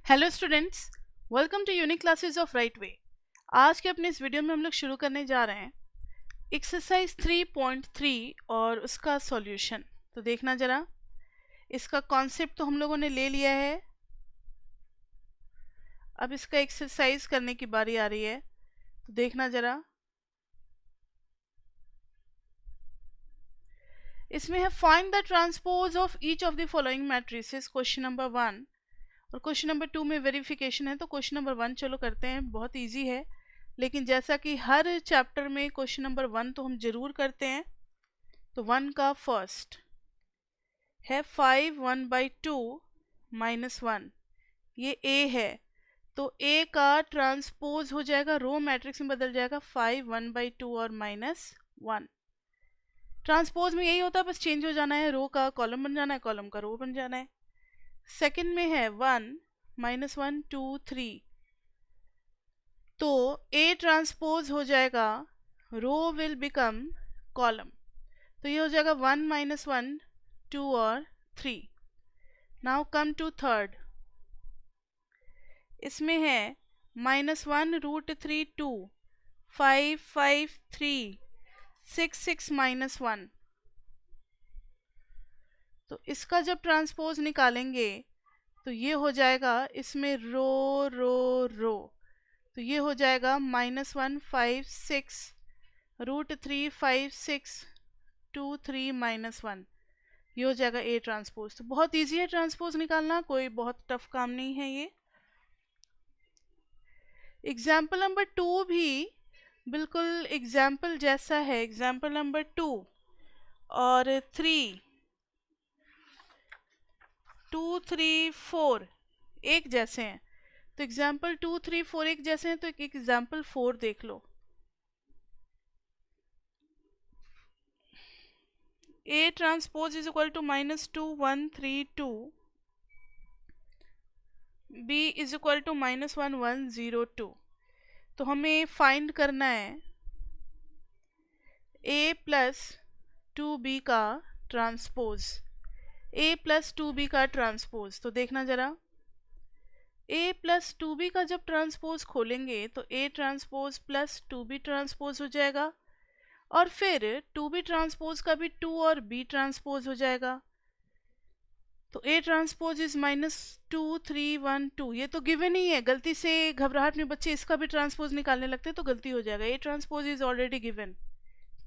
Hello students, welcome to Unique Classes of Right Way. आज के अपने इस वीडियो में हम लोग शुरू करने जा रहे हैं एक्सरसाइज 3.3 और उसका सॉल्यूशन। तो देखना जरा, इसका कॉन्सेप्ट तो हम लोगों ने ले लिया है, अब इसका एक्सरसाइज करने की बारी आ रही है। तो देखना जरा, इसमें है find the transpose of each of the following matrices, question number 1। और क्वेश्चन नंबर 2 में वेरिफिकेशन है, तो क्वेश्चन नंबर 1 चलो करते हैं, बहुत इजी है। लेकिन जैसा कि हर चैप्टर में क्वेश्चन नंबर 1 तो हम जरूर करते हैं। तो 1 का फर्स्ट है 5 1/2 -1, ये ए है। तो ए का ट्रांसपोज हो जाएगा, रो मैट्रिक्स में बदल जाएगा 5 1/2 और -1। ट्रांसपोज में यही होता है, बस चेंज हो जाना है, रो का कॉलम बन जाना है, कॉलम का रो बन जाना है। सेकंड में है 1 -1 2 3, तो ए ट्रांसपोज हो जाएगा, रो विल बिकम कॉलम। तो ये हो जाएगा 1 -1 2 और 3। नाउ कम टू थर्ड, इसमें है -1√3 2 5 5 3 6 6 -1। तो इसका जब ट्रांसपोज निकालेंगे तो ये हो जाएगा, इसमें रो रो रो, तो ये हो जाएगा -1 5 6 √3 5 6 2 3 -1। ये हो जाएगा ए ट्रांसपोज। तो बहुत इजी है ट्रांसपोज निकालना, कोई बहुत टफ काम नहीं है ये। एग्जाम्पल नंबर 2 भी बिल्कुल एग्जाम्पल जैसा है। एग्जाम्पल नंबर 2 और 3 2 3 4 एक जैसे हैं। तो एग्जाम्पल 2 3 4 एक जैसे हैं, तो एक एग्जाम्पल 4 देख लो। A transpose is equal to -2 1 3 2, B is equal to -1 1 0 2। तो हमें फाइंड करना है A प्लस 2B का ट्रांसपोज, A प्लस 2B का ट्रांसपोज। तो देखना जरा, A प्लस 2B का जब ट्रांसपोज खोलेंगे तो A transpose plus 2B transpose हो जाएगा, और फिर 2B ट्रांसपोज का भी 2 और B ट्रांसपोज हो जाएगा। तो A ट्रांसपोज इज -2 3 1 2, ये तो गिवन ही है। गलती से घबराहट में बच्चे इसका भी ट्रांसपोज निकालने लगते हैं तो गलती हो जाएगा। A transpose is already given,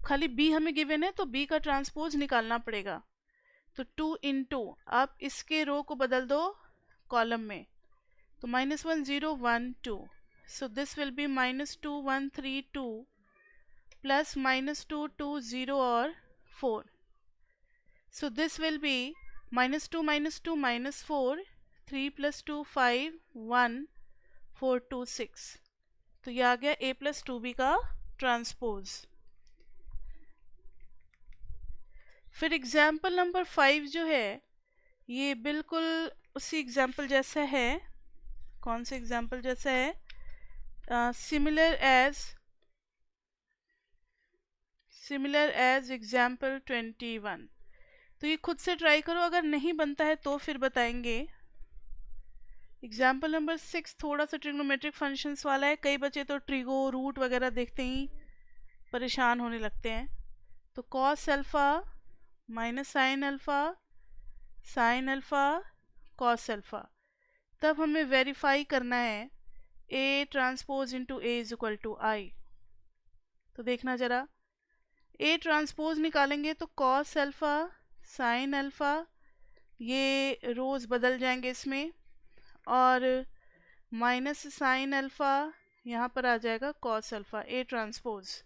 खाली B हमें गिवन है, तो B का ट्रांसपोज निकालना पड़ेगा। तो 2 × आप इसके रो को बदल दो कॉलम में, तो -1 0 1 2, so this will B -2 1 3 2 plus -2 2 0 और 4, सो दिस विल बी -2 -2 -4 3 + 2 5 1 4 2 6। तो ये आ गया A प्लस 2B का ट्रांसपोज। फिर एग्जाम्पल नंबर 5 जो है, ये बिल्कुल उसी एग्जाम्पल जैसा है। कौन से एग्जाम्पल जैसा है? Similar as example 21। तो ये खुद से ट्राई करो, अगर नहीं बनता है तो फिर बताएंगे। एग्जाम्पल नंबर 6 थोड़ा सा ट्रिग्नोमेट्रिक फंक्शंस वाला है। कई बच्चे तो ट्रिगो रूट वगैरह देखते ही परेशान होने लगते हैं। तो cos alpha minus sine alpha, sine alpha cos alpha. तब हमें वेरीफाई करना है A transpose into A is equal to I. तो देखना जरा, A ट्रांसपोज निकालेंगे तो कॉस अल्फा साइन अल्फा, ये रोज बदल जाएंगे इसमें, और माइनस साइन अल्फा यहाँ पर आ जाएगा cos alpha. A transpose,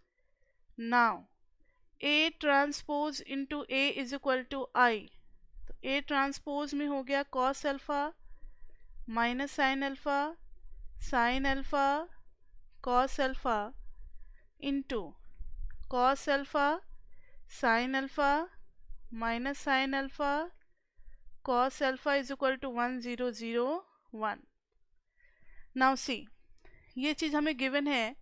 now A transpose into A is equal to I. तो A ट्रांसपोज में हो गया cos alpha minus sine alpha cos alpha into cos alpha sine alpha minus sine alpha cos alpha is equal to 1 0 0 1। Now see, ये चीज़ हमें given है,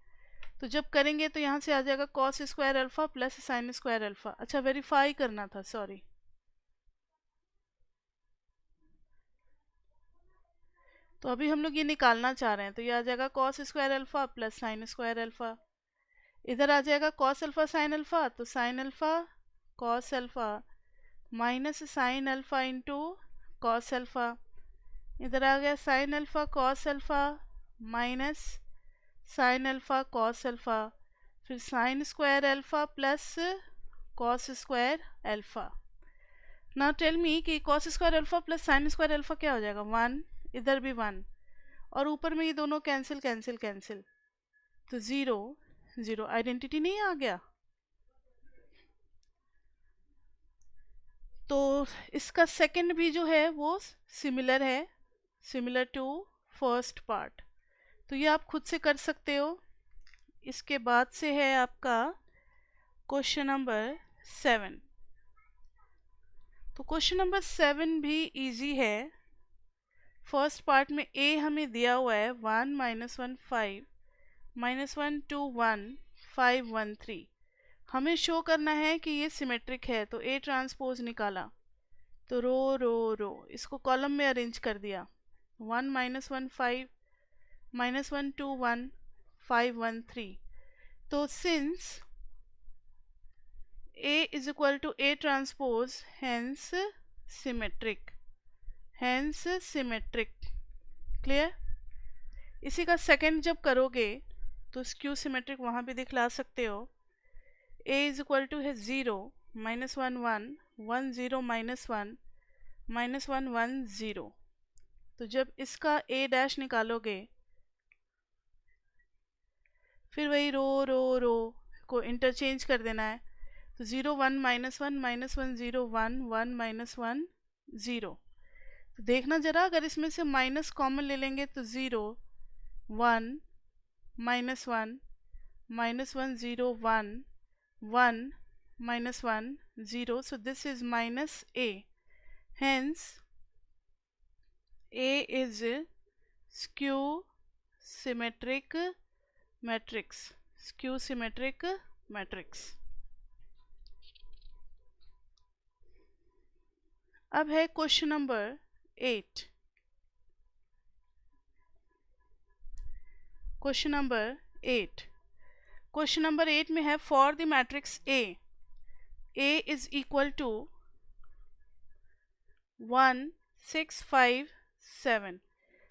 तो जब करेंगे तो यहाँ से आ जाएगा cos square alpha plus sine square alpha. अच्छा, वेरीफाई करना था, सॉरी। तो अभी हम लोग ये निकालना चाह रहे हैं, तो ये आ जाएगा cos square alpha plus sine square alpha. इधर आ जाएगा कॉस अल्फ़ा साइन अल्फ़ा, तो sine alpha cos alpha minus sine alpha into cos alpha. इधर आ गया sine alpha cos alpha minus sine alpha cos alpha, फिर sine square alpha plus cos square alpha. Now tell me कि cos square alpha plus sine square alpha क्या हो जाएगा, 1, इधर भी 1, और ऊपर में ये दोनों कैंसिल कैंसिल कैंसिल, तो 0 0, आइडेंटिटी नहीं आ गया। तो इसका सेकंड भी जो है वो सिमिलर है, सिमिलर टू फर्स्ट पार्ट, तो ये आप खुद से कर सकते हो। इसके बाद से है आपका क्वेश्चन नंबर 7। तो क्वेश्चन नंबर 7 भी इजी है। फर्स्ट पार्ट में ए हमें दिया हुआ है 1 -1 5 -1 2 1 5 1 3। हमें शो करना है कि ये सिमेट्रिक है, तो ए ट्रांसपोज निकाला, तो रो रो रो इसको कॉलम में अरेंज कर दिया, 1 -1 5 -1 2 1 5 1 3। तो since A is equal to A transpose, hence symmetric, hence symmetric, clear. इसी का सेकंड जब करोगे तो स्क्यू सिमेट्रिक वहाँ भी दिखला सकते हो। A is equal to है 0 -1 1 1 0 -1 -1 1 0। तो जब इसका A डैश निकालोगे, फिर वही रो रो रो को इंटरचेंज कर देना है, तो 0 1 -1 -1 0 1 1 -1 0। तो देखना जरा, अगर इसमें से माइनस कॉमन ले लेंगे तो 0 1 -1 -1 0 1 1 -1 0, so this is minus A, hence A is skew symmetric matrix, skew symmetric matrix। अब है question number 8। Question number 8, question number 8 में है for the matrix A is equal to 1 6 5 7।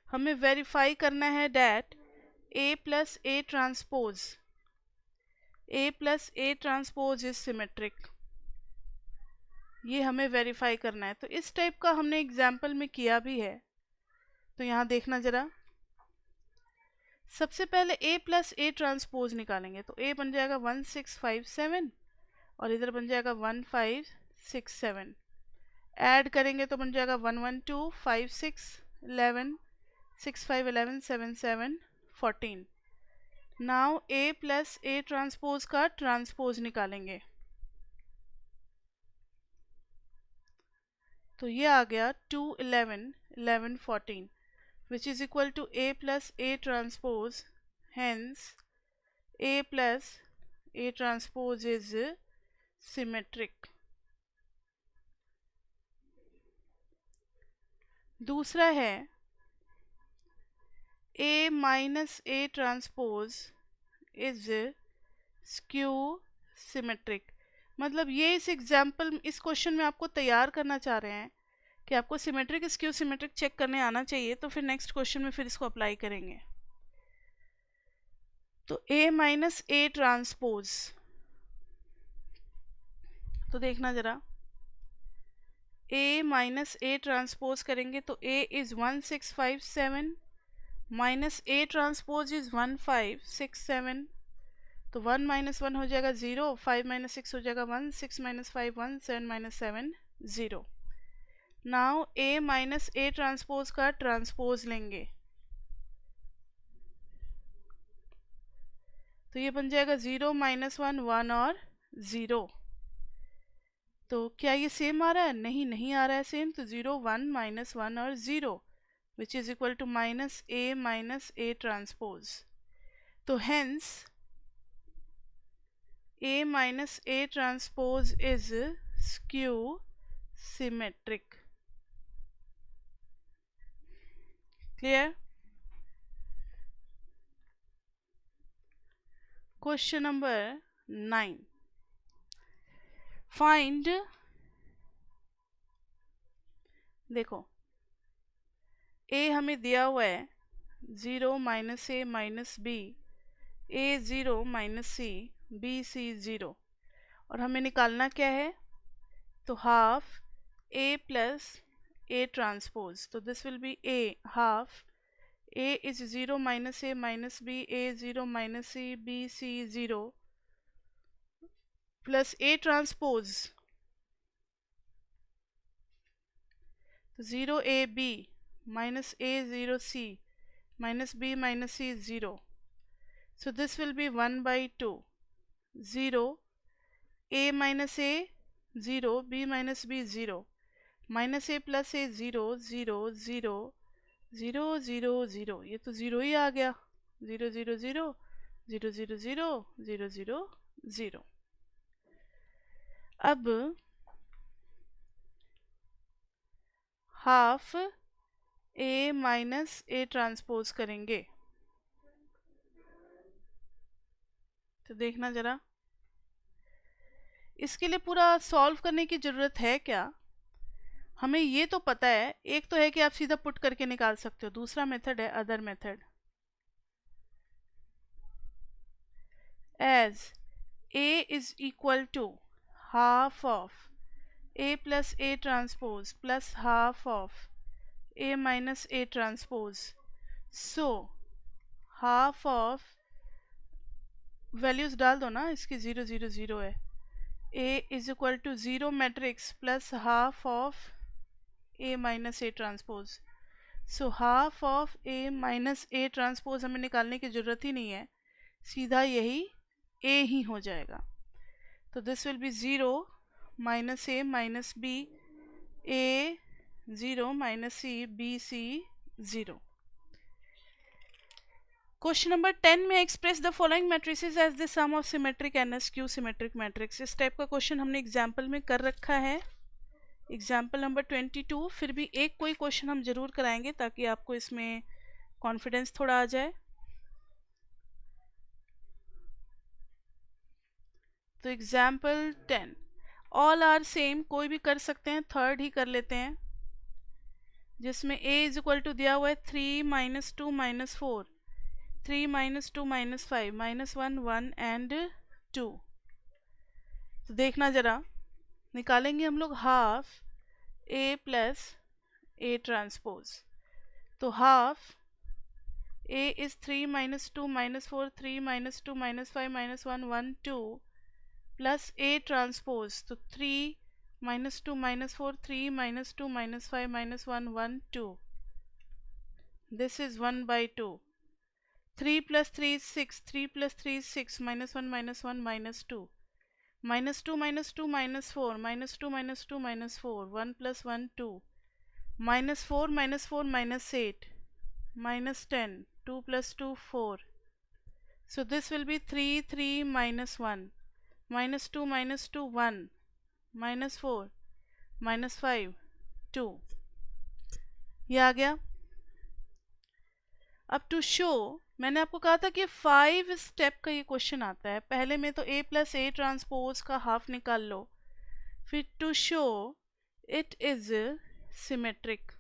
हमें वेरीफाई करना है that A plus A transpose is symmetric, ये हमें verify करना है। तो इस टाइप का हमने एग्जाम्पल में किया भी है, तो यहाँ देखना ज़रा। सबसे पहले A प्लस A ट्रांसपोज निकालेंगे, तो A बन जाएगा 1 6 5 7 और इधर बन जाएगा 1 5 6 7। ऐड करेंगे तो बन जाएगा 1 1 2 5 6 11 6 5 11 7 7 14। Now A plus A transpose का ट्रांसपोज निकालेंगे, तो ये आ गया 2 11 11 14, which is equal to A plus A transpose, hence A plus A transpose is symmetric। दूसरा है A minus A transpose is skew symmetric। मतलब ये इस एग्जाम्पल, इस क्वेश्चन में आपको तैयार करना चाह रहे हैं कि आपको सिमेट्रिक स्क्यू सिमेट्रिक चेक करने आना चाहिए, तो फिर नेक्स्ट क्वेश्चन में फिर इसको अप्लाई करेंगे। तो A माइनस A ट्रांसपोज, तो देखना जरा, A माइनस A ट्रांसपोज करेंगे तो A is 1 6 5 7 minus A transpose is 1 5 6 7, तो 1 माइनस 1 हो जाएगा 0, 5 माइनस 6 हो जाएगा 1, 6 minus 5 1, 7 minus 7 0। Now A minus A transpose का ट्रांसपोज लेंगे, तो ये बन जाएगा 0 माइनस 1 1 और 0। तो क्या ये सेम आ रहा है? नहीं, नहीं आ रहा है सेम, तो 0 1 माइनस 1 और 0 which is equal to minus A transpose. तो hence A minus A transpose is skew symmetric, clear? Question number 9, find, देखो ए हमें दिया हुआ है 0 minus A minus B, A 0 minus C, B C 0, और हमें निकालना क्या है? तो half A plus A transpose, तो this will be A half A is 0 minus A minus B, A 0 minus C, B C 0 plus A transpose 0 A B minus a 0 c minus b minus c 0. So this will be 1 by 2. 0 a minus a 0, b minus b 0, minus a plus a 0 0 0 0 0 0, ये तो 0 ही आ गया, 0 0 0 0 0 0 0 0 0. अब half A minus A transpose करेंगे, तो देखना जरा, इसके लिए पूरा सॉल्व करने की ज़रूरत है क्या? हमें ये तो पता है, एक तो है कि आप सीधा पुट करके निकाल सकते हो, दूसरा मेथड है other method, as A is equal to half of A plus A transpose plus half of A minus A transpose, so half of, values डाल दो ना इसकी, 0 0 0 है, A is equal to 0 matrix plus half of A minus A transpose, so half of A minus A transpose हमें निकालने की ज़रूरत ही नहीं है, सीधा यही ए ही हो जाएगा, तो this will be 0 minus A minus B, A 0 minus C, B C 0. Question number 10 में express the following matrices as the sum of symmetric and skew symmetric matrix. इस टाइप का क्वेश्चन हमने एग्जाम्पल में कर रखा है, एग्जाम्पल नंबर 22. फिर भी एक कोई क्वेश्चन हम जरूर कराएंगे ताकि आपको इसमें कॉन्फिडेंस थोड़ा आ जाए. तो एग्जाम्पल 10, ऑल आर सेम, कोई भी कर सकते हैं, थर्ड ही कर लेते हैं, जिसमें a इज इक्वल टू दिया हुआ है 3 minus 2 minus 4, 3 minus 2 minus 5 minus 1 1 and 2. तो देखना जरा, निकालेंगे हम लोग half a plus a transpose, तो half a is 3 minus 2 minus 4, 3 minus 2 minus 5 minus 1 1 2 plus a transpose, तो 3 minus 2 minus 4, 3 minus 2 minus 5 minus 1 1 2, this is 1 by 2, 3 plus 3 is 6, 3 plus 3 is 6, minus 1 minus 1 minus 2, minus 2 minus 2 minus 4, minus 2 minus 2 minus 4, 1 plus 1 2, minus 4 minus 4 minus 8, minus 10, 2 plus 2 4, so this will be 3 3 minus 1, minus 2 minus 2 1, minus 4 minus 5 2, ये आ गया. अब to show, मैंने आपको कहा था कि 5 step का ये क्वेश्चन आता है, पहले में तो a प्लस ए ट्रांसपोज का हाफ निकाल लो, फिर to show it is symmetric,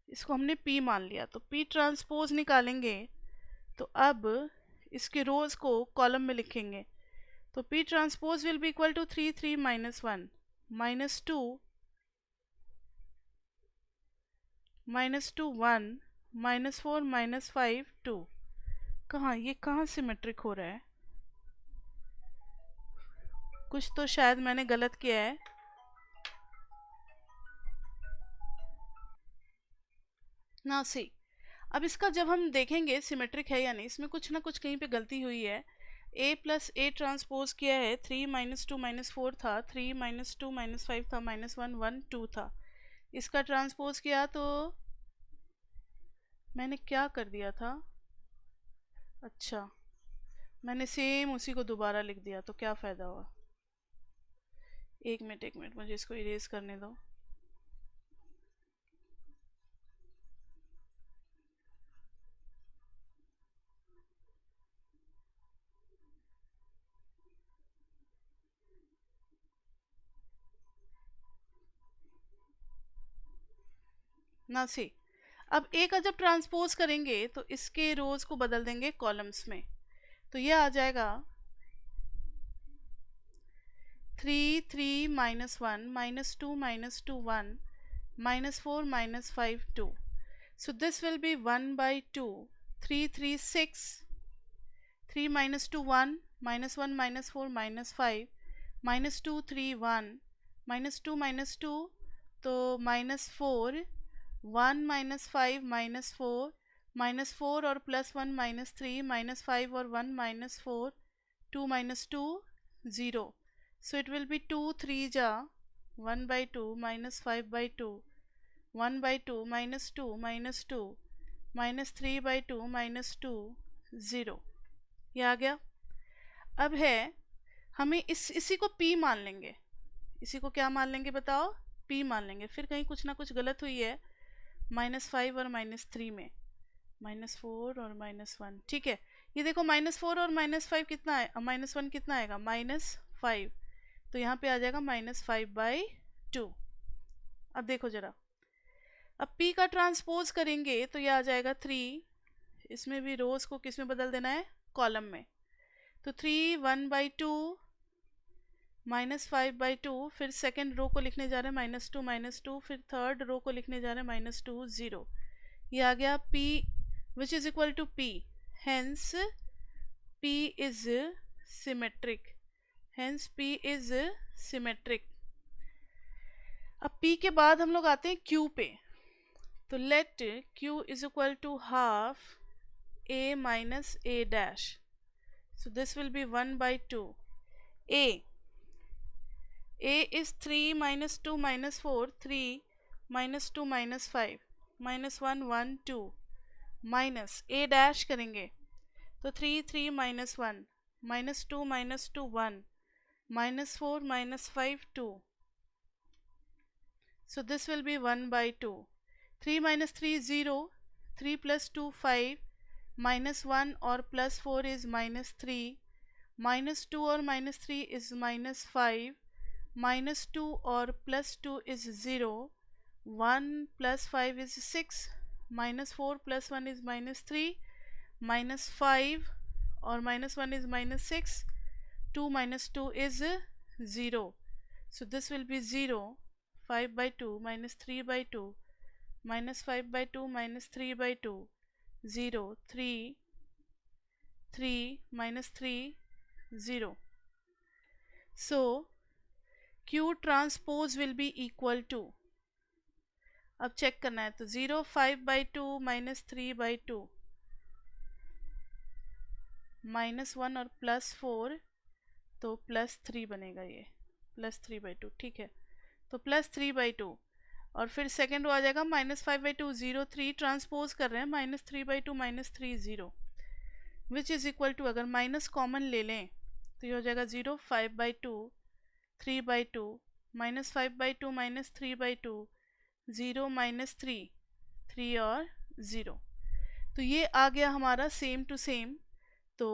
इसको हमने p मान लिया, तो p ट्रांसपोज निकालेंगे, तो अब इसके रोज को कॉलम में लिखेंगे, तो p transpose will be equal to 3 3 minus 1 minus 2 minus 2 1 minus 4 minus 5 2. कहाँ, ये कहाँ सिमेट्रिक हो रहा है? कुछ तो शायद मैंने गलत किया है. ना सी, अब इसका जब हम देखेंगे सिमेट्रिक है या नहीं, इसमें कुछ ना कुछ कहीं पे गलती हुई है. a प्लस ए ट्रांसपोज किया है, 3 माइनस 2 माइनस 4 था, 3 माइनस 2 माइनस 5 था, माइनस 1 1 2 था, इसका ट्रांसपोज किया तो मैंने क्या कर दिया था, अच्छा मैंने सेम उसी को दोबारा लिख दिया, तो क्या फ़ायदा हुआ. एक मिनट मुझे इसको इरेज करने दो. ना सी। अब ए का जब ट्रांसपोज करेंगे तो इसके रोज को बदल देंगे कॉलम्स में, तो ये आ जाएगा 3 3 -1 -2 -2 1 -4 -5 2. So this will be 1 by 2 3 3 6 3 -2 1 -1 -4 -5 -2 3 1 -2 -2 तो -4 1 -5 -4 -4 और +1 -3 -5 और 1 -4 2 -2 0. So it will be 2 3 ja 1 by 2 -5 by 2 1 by 2 -2 -2 -3 by 2 -2 0. ये आ गया। अब है हमें इसी को p मान लेंगे। इसी को क्या मान लेंगे बताओ? p मान लेंगे। फिर कहीं कुछ ना कुछ गलत हुई है -5 और -3 में, -4 और -1। ठीक है, ये देखो -4 और -5 कितना है, -1 कितना आएगा? -5। तो यहाँ पे आ जाएगा -5/2। अब देखो जरा, अब p का ट्रांसपोज करेंगे तो ये आ जाएगा 3। इसमें भी रोज को किस में बदल देना है? कॉलम में। तो 3 1/2 -5/2, फिर सेकेंड रो को लिखने जा रहे हैं -2 -2, फिर थर्ड रो को लिखने जा रहे हैं -2 0। ये आ गया p which is equal to p, hence p is symmetric, hence p is symmetric. अब p के बाद हम लोग आते हैं q पे, तो let q is equal to half a minus a dash. So this will be 1/2. A is 3 minus 2 minus 4, 3 minus 2 minus 5 minus 1 1 2 minus a dash करेंगे तो 3 3 minus 1 minus 2 minus 2 1 minus 4 minus 5 2. So this will be 1/2. 3 minus 3 0, 3 plus 2 5, -1 और +4 is -3, -2 और -3 is -5, -2 और +2 is 0, 1 + 5 is 6, -4 + 1 is -3, -5 और -1 is -6, 2 - 2 is 0. So this will be 0, 5/2 -3/2 -5/2 -3/2 0 3 3 -3 0. So Q transpose will be equal to, अब check करना है तो 0 5/2 -3/2 -1 और +4 तो +3 बनेगा, ये +3/2। ठीक है, तो +3/2 और फिर सेकेंड आ जाएगा -5/2 0 3 ट्रांसपोज कर रहे हैं -3/2 -3 0 विच इज इक्वल टू, अगर माइनस कॉमन ले लें तो ये हो जाएगा 0 5/2 3/2 -5/2 -3/2 0 -3 3 और 0। तो ये आ गया हमारा सेम टू सेम। तो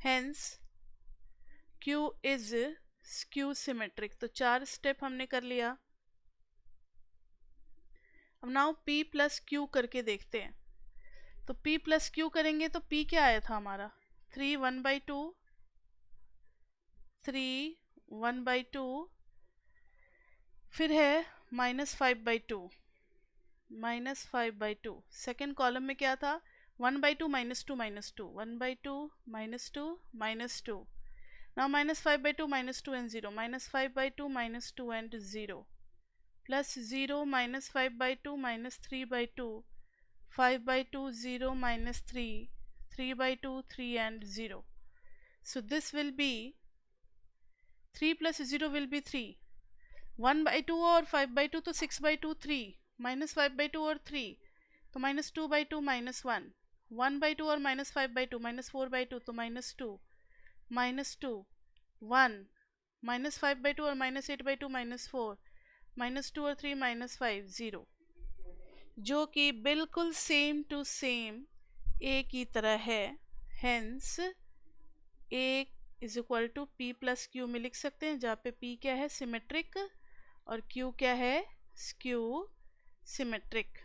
hence Q is skew symmetric. तो 4 स्टेप हमने कर लिया। अब नाउ P प्लस Q करके देखते हैं। तो P प्लस Q करेंगे तो P क्या आया था हमारा? 3 1/2 3 1/2, फिर है -5/2 -5/2। सेकेंड कॉलम में क्या था? 1/2 -2 -2 1/2 -2 -2। Now -5/2 -2 and 0 -5/2 -2 and 0 plus 0 -5/2 -3/2 5/2 0 -3 3/2 3 and 0. So this will be 3 plus 0 will be 3, 1/2 और 5/2 तो 6/2 3 -5/2 और 3 तो -2/2 -1 1/2 और -5/2 -4/2 तो -2 -2 1 -5/2 और -8/2 -4 -2 और 3 -5 0, जो कि बिल्कुल सेम टू सेम A की तरह है। Hence A is equal to P plus Q में लिख सकते हैं, जहाँ पे P क्या है? सिमेट्रिक और Q क्या है? Skew symmetric.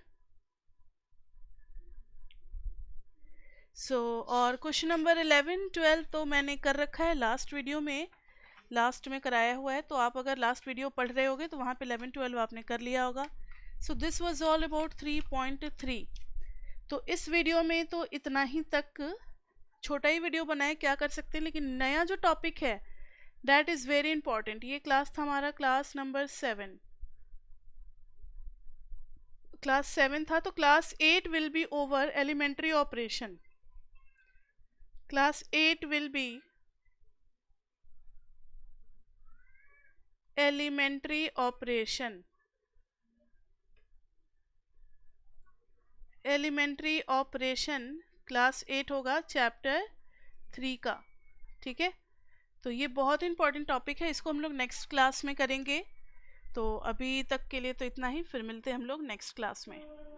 और क्वेश्चन नंबर 11 12 तो मैंने कर रखा है लास्ट वीडियो में, लास्ट में कराया हुआ है, तो आप अगर लास्ट वीडियो पढ़ रहे होगे तो वहाँ पे 11 12 आपने कर लिया होगा। So this was all about 3.3। तो इस वीडियो में तो इतना ही तक, छोटा ही वीडियो बनाए, क्या कर सकते हैं, लेकिन नया जो टॉपिक है दैट इज़ वेरी इंपॉर्टेंट। ये क्लास था हमारा क्लास नंबर 7, क्लास 7 था, तो class 8 will be over elementary operation. Class 8 will be elementary operation, elementary operation class 8 होगा चैप्टर 3 का। ठीक है, तो ये बहुत इंपॉर्टेंट टॉपिक है, इसको हम लोग नेक्स्ट क्लास में करेंगे। तो अभी तक के लिए तो इतना ही, फिर मिलते हैं हम लोग नेक्स्ट क्लास में।